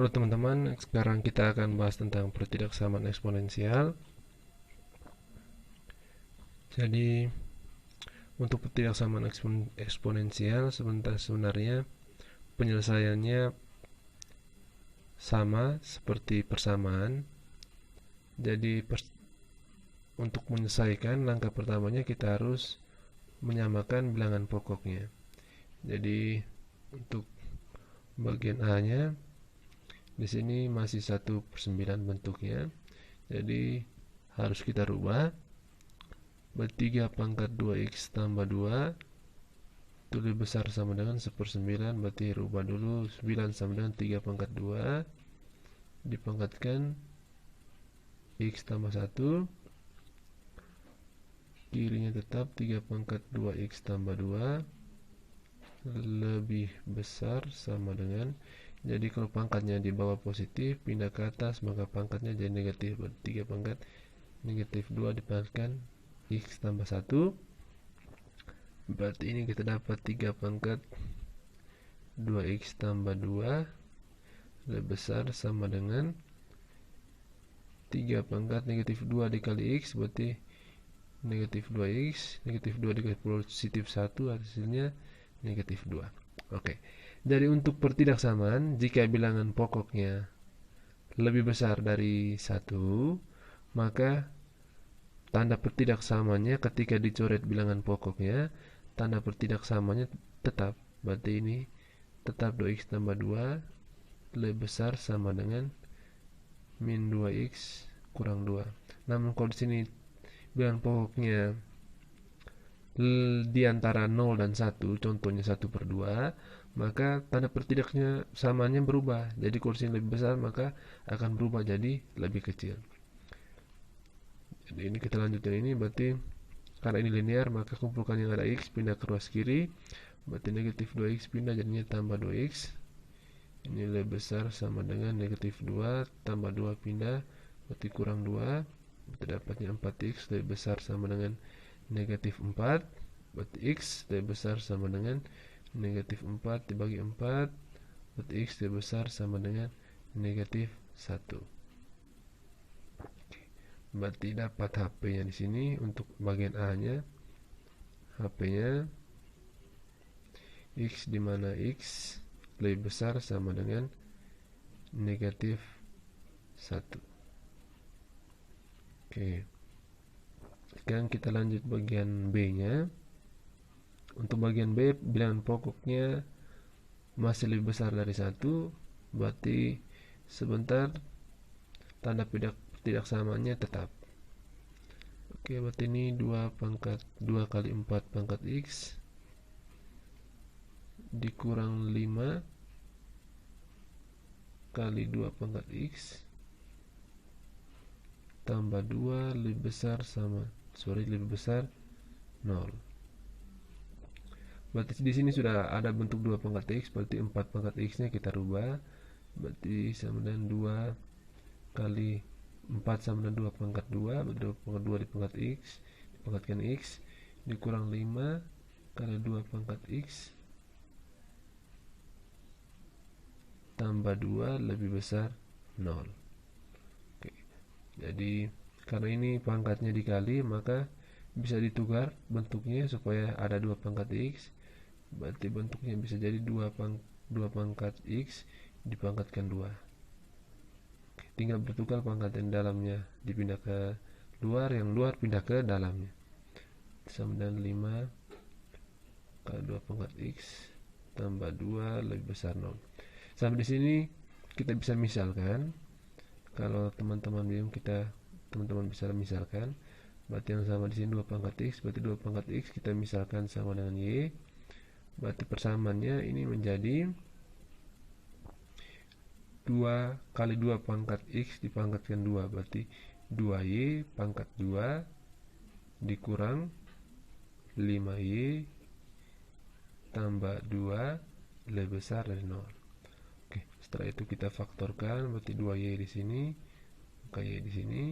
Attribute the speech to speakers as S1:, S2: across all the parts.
S1: Halo teman-teman, sekarang kita akan bahas tentang pertidaksamaan eksponensial. Jadi, untuk pertidaksamaan eksponensial sebenarnya penyelesaiannya sama seperti persamaan. Jadi, untuk menyelesaikan langkah pertamanya kita harus menyamakan bilangan pokoknya. Jadi, untuk bagian A-nya di sini masih 1/9 bentuknya. Jadi harus kita rubah. 3 pangkat 2x tambah 2 itu lebih besar sama dengan 1/9. Berarti rubah dulu. 9 sama dengan 3 pangkat 2 dipangkatkan x tambah 1, kirinya tetap 3 pangkat 2x tambah 2 lebih besar sama dengan, jadi kalau pangkatnya di bawah positif pindah ke atas maka pangkatnya jadi negatif. 3 pangkat negatif 2 dipangkatkan x tambah 1, berarti ini kita dapat 3 pangkat 2x tambah 2 lebih besar sama dengan 3 pangkat negatif 2 dikali x, berarti negatif 2x, negatif 2 dikali positif 1 hasilnya negatif 2. Oke, jadi untuk pertidaksamaan jika bilangan pokoknya lebih besar dari 1, maka tanda pertidaksamanya ketika dicoret bilangan pokoknya, tanda pertidaksamanya tetap. Berarti ini tetap 2x tambah 2 lebih besar sama dengan min 2x kurang 2. Namun kalau di sini bilangan pokoknya di antara 0 dan 1, contohnya 1/2, maka tanda pertidaksamanya berubah. Jadi kalau di sini lebih besar maka akan berubah jadi lebih kecil. Jadi ini kita lanjutkan ini, berarti karena ini linear maka kumpulkan yang ada x pindah ke ruas kiri, berarti negatif 2x pindah jadinya tambah 2x. Ini lebih besar sama dengan negatif 2 tambah 2 pindah, berarti kurang 2, berarti dapatnya 4x lebih besar sama dengan negatif 4, berarti x lebih besar sama dengan negatif 4 dibagi 4, berarti x lebih besar sama dengan negatif 1. Berarti dapat HP-nya di sini untuk bagian A-nya. HP-nya x di mana x lebih besar sama dengan negatif 1. Oke. Sekarang kita lanjut bagian B-nya. Untuk bagian B, bilangan pokoknya masih lebih besar dari 1, berarti sebentar tanda pertidaksamaannya tetap. Oke, berarti ini 2 kali 4 pangkat x dikurang 5 kali 2 pangkat x tambah 2 lebih besar 0. Berarti di sini sudah ada bentuk 2 pangkat x, berarti 4 pangkat x-nya kita rubah. Berarti sama dengan 2 kali 4 sama dengan 2 pangkat 2, berarti 2 pangkat 2 dipangkat x, dipangkatkan x, dikurang 5 kali 2 pangkat x tambah 2 lebih besar 0. Oke. Jadi karena ini pangkatnya dikali maka bisa ditukar bentuknya supaya ada 2 pangkat x, berarti bentuknya bisa jadi 2 pangkat x dipangkatkan 2. Oke, tinggal bertukar pangkat yang dalamnya dipindah ke luar, yang luar pindah ke dalamnya. Sama dengan 5 kali 2 pangkat x tambah 2 lebih besar 0. Sampai di sini kita bisa misalkan. Kalau teman-teman bingung, teman-teman bisa misalkan. Berarti yang sama di sini 2 pangkat x, berarti 2 pangkat x kita misalkan sama dengan y. Berarti persamaannya ini menjadi 2 kali 2 pangkat x dipangkatkan 2, berarti 2y pangkat 2 dikurang 5y tambah 2 lebih besar dari 0. Oke, setelah itu kita faktorkan, berarti 2y di sini, maka y di sini.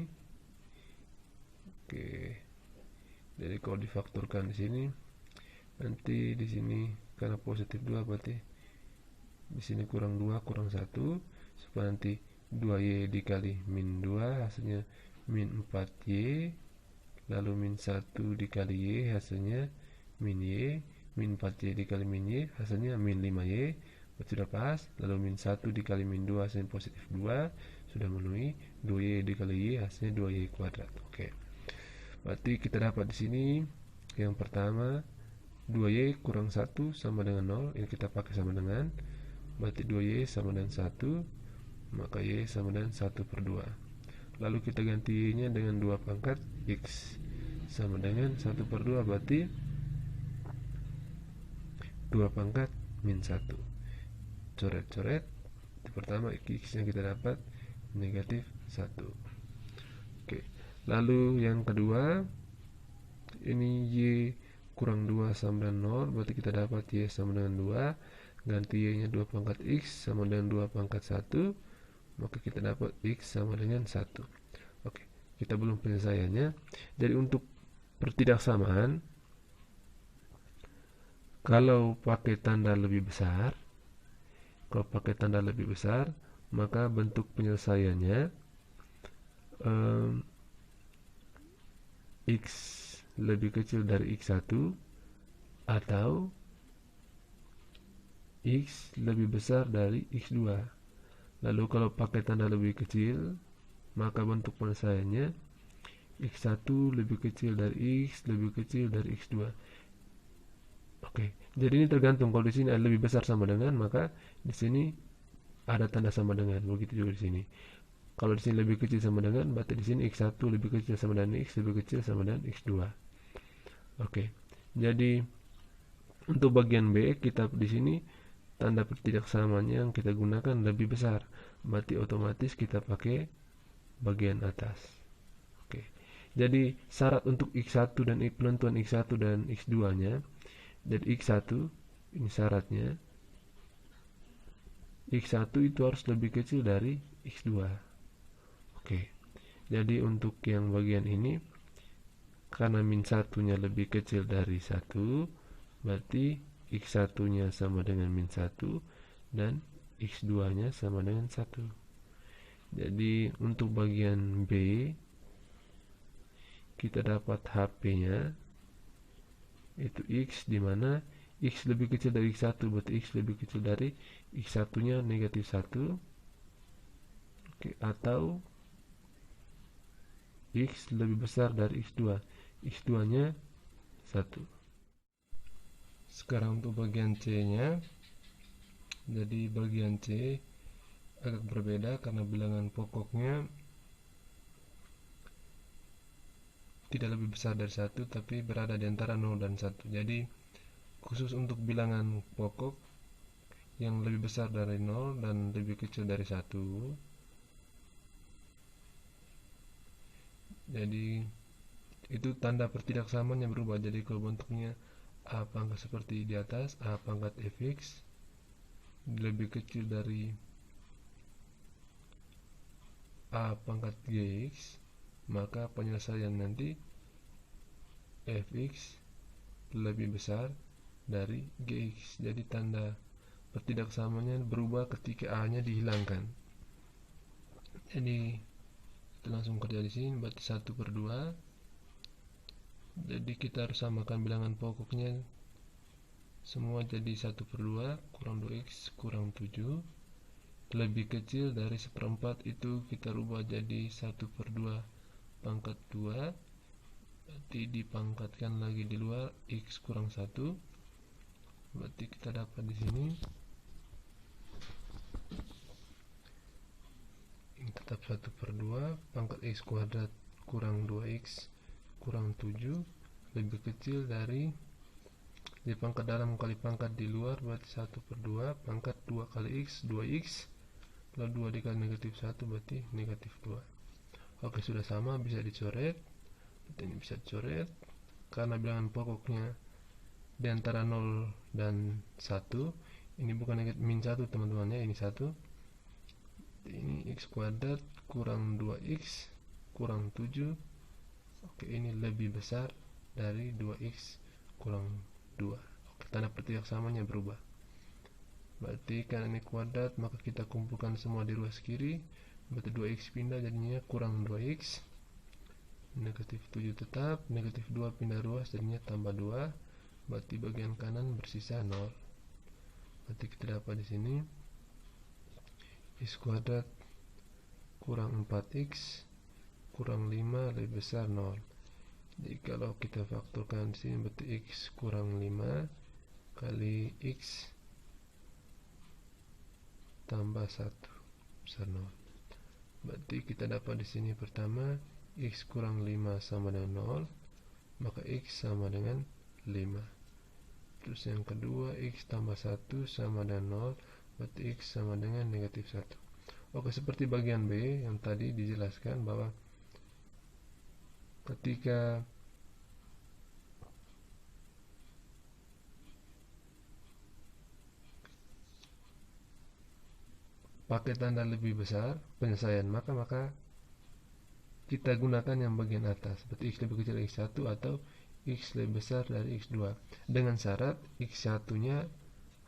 S1: Oke. Jadi kalau difaktorkan di sini, nanti di sini karena positif 2 berarti di sini kurang 2 kurang 1, supaya nanti 2y dikali min 2 hasilnya min 4y, lalu min 1 dikali y hasilnya min y, min 4y dikali min y hasilnya min 5y, sudah pas. Lalu min 1 dikali min 2 hasilnya positif 2, sudah memenuhi. 2y dikali y hasilnya 2y kuadrat. Oke, berarti kita dapat di sini yang pertama 2y kurang 1 sama dengan 0, ini kita pakai sama dengan, berarti 2y sama dengan 1, maka y sama dengan 1/2. Lalu kita ganti y nya dengan 2 pangkat x sama dengan 1/2, berarti 2 pangkat min 1. Coret-coret, pertama x yang kita dapat negatif 1. Oke, lalu yang kedua ini y kurang 2 sama dengan 0, berarti kita dapat y sama dengan 2, ganti y nya 2 pangkat x sama dengan 2 pangkat 1, maka kita dapat x sama dengan 1. Oke, kita belum penyelesaiannya. Jadi untuk pertidaksamaan, kalau pakai tanda lebih besar, maka bentuk penyelesaiannya x lebih kecil dari x1 atau x lebih besar dari x2. Lalu kalau pakai tanda lebih kecil, maka bentuk penyelesaiannya x1 lebih kecil dari x lebih kecil dari x2. Oke, jadi ini tergantung. Kalau di sini ada lebih besar sama dengan, maka di sini ada tanda sama dengan. Begitu juga di sini. Kalau di sini lebih kecil sama dengan, berarti di sini x1 lebih kecil sama dengan x lebih kecil sama dengan x2. Oke, jadi untuk bagian B, kita di sini tanda pertidaksamaan yang kita gunakan lebih besar, berarti otomatis kita pakai bagian atas. Oke, jadi syarat untuk x1 dan penentuan x1 dan x2 nya, jadi x1 ini syaratnya x1 itu harus lebih kecil dari x2. Oke, jadi untuk yang bagian ini, karena min 1 nya lebih kecil dari 1, berarti x1 nya sama dengan min 1 dan x2 nya sama dengan 1. Jadi untuk bagian B, kita dapat HP nya itu x, dimana x lebih kecil dari x1, berarti x lebih kecil dari x1 nya negatif 1. Oke, atau x lebih besar dari x2, x2 nya 1. Sekarang untuk bagian C nya, jadi bagian C agak berbeda karena bilangan pokoknya tidak lebih besar dari 1, tapi berada di antara 0 dan 1. Jadi khusus untuk bilangan pokok yang lebih besar dari 0 dan lebih kecil dari 1, jadi itu tanda pertidaksamaan yang berubah. Jadi kalau bentuknya a pangkat seperti di atas, a pangkat fx lebih kecil dari a pangkat gx, maka penyelesaian nanti fx lebih besar dari gx. Jadi tanda pertidaksamaannya berubah ketika a nya dihilangkan. Jadi kita langsung kerja di sini, berarti 1/2. Jadi kita harus samakan bilangan pokoknya semua, jadi 1/2 kurang 2x kurang 7 lebih kecil dari 1/4, itu kita rubah jadi 1/2 pangkat 2, berarti dipangkatkan lagi di luar x kurang 1, berarti kita dapat di sini ini tetap 1/2 pangkat x kuadrat kurang 2x kurang 7 lebih kecil dari dipangkat dalam kali pangkat di luar, berarti 1/2 pangkat 2 kali x 2x, lalu 2 dikali negatif 1 berarti negatif 2. Oke, sudah sama, bisa dicoret. Ini bisa dicoret karena bilangan pokoknya di antara 0 dan 1. Ini bukan negatif min 1 teman-teman ya, ini 1. Ini x kuadrat kurang 2x kurang 7. Oke, ini lebih besar dari 2x kurang 2. Oke, tanda pertidaksamaannya berubah. berarti karena ini kuadrat maka kita kumpulkan semua di ruas kiri, berarti 2x pindah jadinya kurang 2x, negatif 7 tetap, negatif 2 pindah ruas jadinya tambah 2, berarti bagian kanan bersisa 0. Berarti kita dapat di sini x kuadrat kurang 4x kurang 5 lebih besar 0. Jadi kalau kita faktorkan di sini berarti x kurang 5 kali x tambah 1 besar 0. Berarti kita dapat di sini pertama x kurang 5 sama dengan 0, maka x sama dengan 5. Terus yang kedua x tambah 1 sama dengan 0, berarti x sama dengan negatif 1. Oke, seperti bagian B yang tadi dijelaskan bahwa ketika pakai tanda lebih besar penyelesaian, maka kita gunakan yang bagian atas, seperti x lebih kecil dari x1 atau x lebih besar dari x2, dengan syarat x1 nya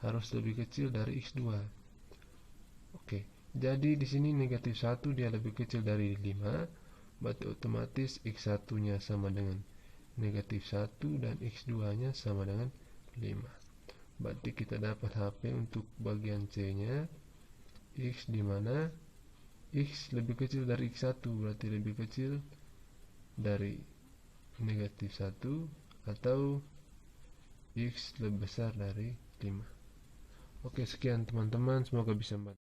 S1: harus lebih kecil dari x2. Oke, jadi di sini negatif 1 dia lebih kecil dari 5, berarti otomatis x1 nya sama dengan negatif 1 dan x2 nya sama dengan 5. Berarti kita dapat HP untuk bagian C nya x dimana x lebih kecil dari x1, berarti lebih kecil dari negatif 1 atau x lebih besar dari 5. Oke, sekian teman-teman, semoga bisa membantu.